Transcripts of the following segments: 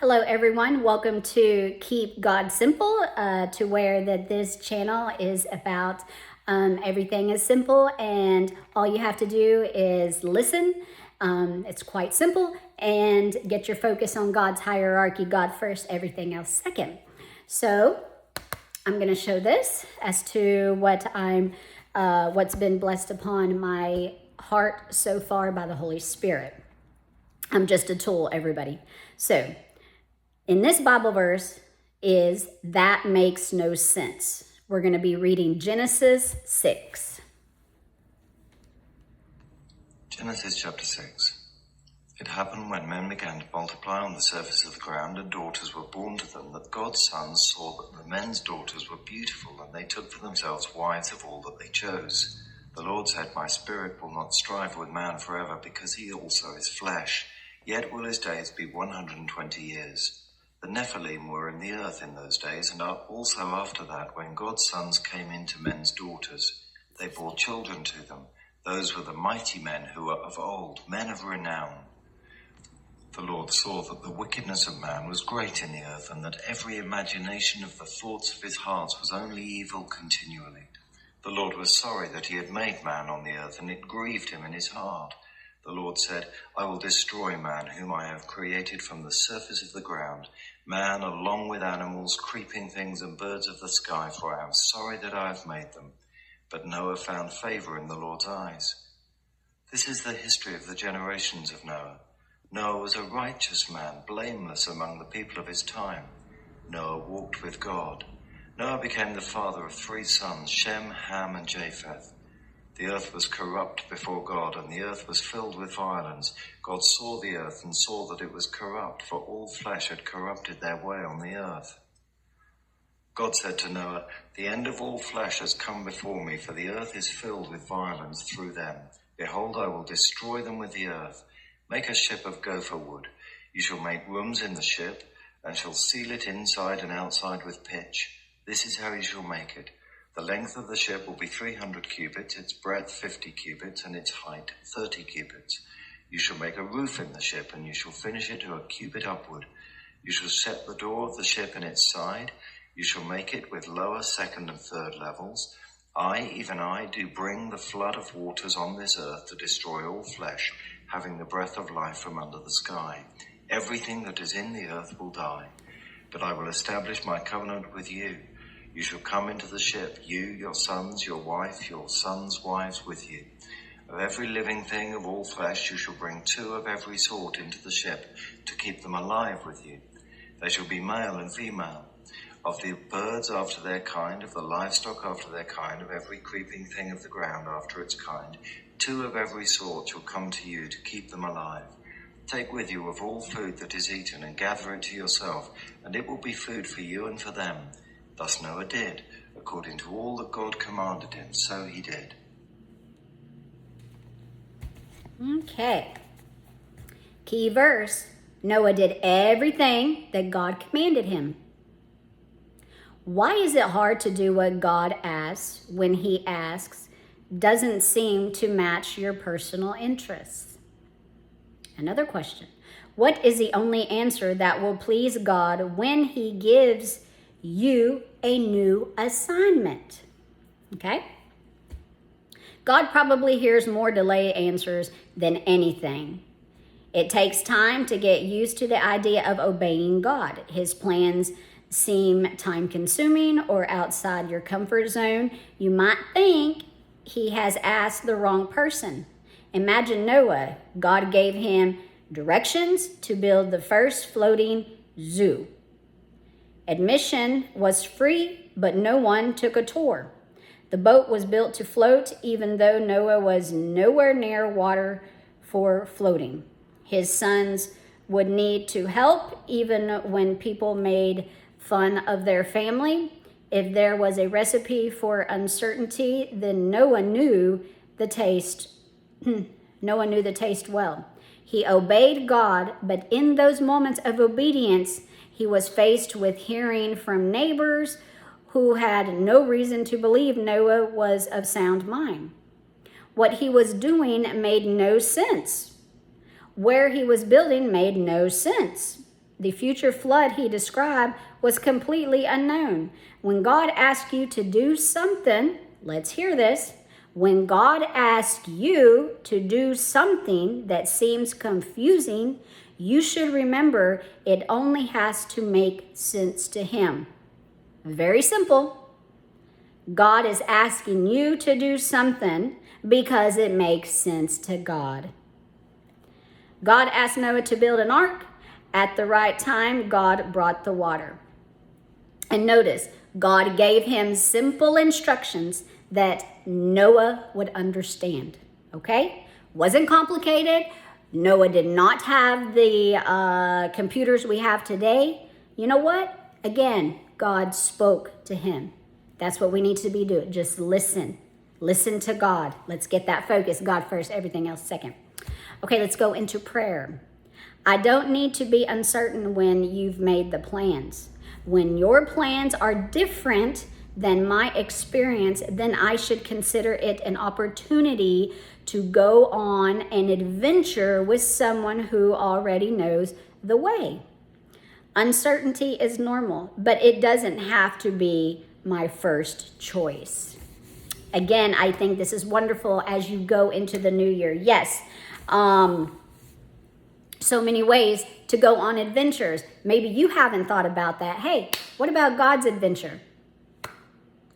Hello everyone, welcome to Keep God Simple, to where that this channel is about everything is simple and all you have to do is listen. It's quite simple, and get your focus on God's hierarchy, God first, everything else second. So I'm going to show this as to what's been blessed upon my heart so far by the Holy Spirit. I'm just a tool, everybody. So in this Bible verse is "that makes no sense." We're going to be reading Genesis 6. Genesis chapter 6. It happened when men began to multiply on the surface of the ground and daughters were born to them, that God's sons saw that the men's daughters were beautiful, and they took for themselves wives of all that they chose. The Lord said, "My spirit will not strive with man forever, because he also is flesh. Yet will his days be 120 years. The Nephilim were in the earth in those days, and also after that, when God's sons came into men's daughters. They bore children to them. Those were the mighty men who were of old, men of renown. The Lord saw that the wickedness of man was great in the earth, and that every imagination of the thoughts of his heart was only evil continually. The Lord was sorry that he had made man on the earth, and it grieved him in his heart. The Lord said, I will destroy man, whom I have created from the surface of the ground, man along with animals, creeping things, and birds of the sky, for I am sorry that I have made them. But Noah found favor in the Lord's eyes. This is the history of the generations of Noah. Noah was a righteous man, blameless among the people of his time. Noah walked with God. Noah became the father of 3 sons, Shem, Ham, and Japheth. The earth was corrupt before God, and the earth was filled with violence. God saw the earth and saw that it was corrupt, for all flesh had corrupted their way on the earth. God said to Noah, the end of all flesh has come before me, for the earth is filled with violence through them. Behold, I will destroy them with the earth. Make a ship of gopher wood. You shall make rooms in the ship, and shall seal it inside and outside with pitch. This is how you shall make it. The length of the ship will be 300 cubits, its breadth 50 cubits, and its height 30 cubits. You shall make a roof in the ship, and you shall finish it to a cubit upward. You shall set the door of the ship in its side. You shall make it with lower, second, and third levels. I, even I, do bring the flood of waters on this earth to destroy all flesh, having the breath of life from under the sky. Everything that is in the earth will die. But I will establish my covenant with you. You shall come into the ship, you, your sons, your wife, your sons' wives with you. Of every living thing of all flesh you shall bring 2 of every sort into the ship, to keep them alive with you. They shall be male and female. Of the birds after their kind, of the livestock after their kind, of every creeping thing of the ground after its kind, 2 of every sort shall come to you to keep them alive. Take with you of all food that is eaten, and gather it to yourself, and it will be food for you and for them. Thus Noah did, according to all that God commanded him, so he did. Okay. Key verse. Noah did everything that God commanded him. Why is it hard to do what God asks when he asks doesn't seem to match your personal interests? Another question. What is the only answer that will please God when he gives you a new assignment? Okay? God probably hears more delayed answers than anything. It takes time to get used to the idea of obeying God. His plans seem time-consuming or outside your comfort zone. You might think he has asked the wrong person. Imagine Noah. God gave him directions to build the first floating zoo. Admission was free, but no one took a tour. The boat was built to float, even though Noah was nowhere near water for floating. His sons would need to help, even when people made fun of their family. If there was a recipe for uncertainty, then Noah knew the taste. Noah knew the taste well. He obeyed God, but in those moments of obedience, he was faced with hearing from neighbors who had no reason to believe Noah was of sound mind. What he was doing made no sense. Where he was building made no sense. The future flood he described was completely unknown. When God asks you to do something, let's hear this. When God asks you to do something that seems confusing, you should remember it only has to make sense to him. Very simple. God is asking you to do something because it makes sense to God. God asked Noah to build an ark. At the right time, God brought the water. And notice, God gave him simple instructions that Noah would understand. Okay? Wasn't complicated. Noah did not have the computers we have today. You know what? Again, God spoke to him. That's what we need to be doing. Just listen. Listen to God. Let's get that focus. God first, everything else second. Okay, let's go into prayer. I don't need to be uncertain when you've made the plans. When your plans are different than my experience, then I should consider it an opportunity to go on an adventure with someone who already knows the way. Uncertainty is normal, but it doesn't have to be my first choice. Again, I think this is wonderful as you go into the new year. Yes, so many ways to go on adventures. Maybe you haven't thought about that. Hey, what about God's adventure?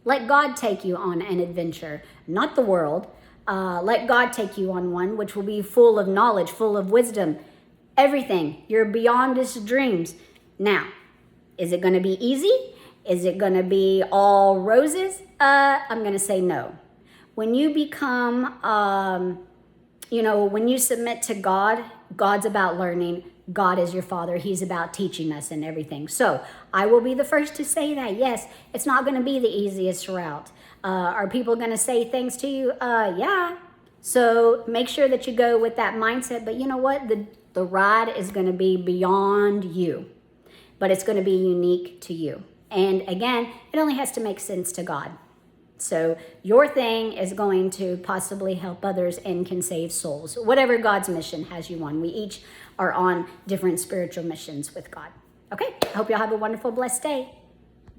Let God take you on an adventure, not the world. Let God take you on one, which will be full of knowledge, full of wisdom, everything. You're beyond his dreams. Now, is it going to be easy? Is it going to be all roses? I'm going to say no. When you become, when you submit to God, God's about learning. God is your Father. He's about teaching us and everything. So I will be the first to say that, yes, it's not going to be the easiest route. Are people going to say things to you? Yeah. So make sure that you go with that mindset. But you know what? The ride is going to be beyond you, but it's going to be unique to you. And again, it only has to make sense to God. So your thing is going to possibly help others and can save souls. Whatever God's mission has you on. We each are on different spiritual missions with God. Okay, I hope y'all have a wonderful, blessed day.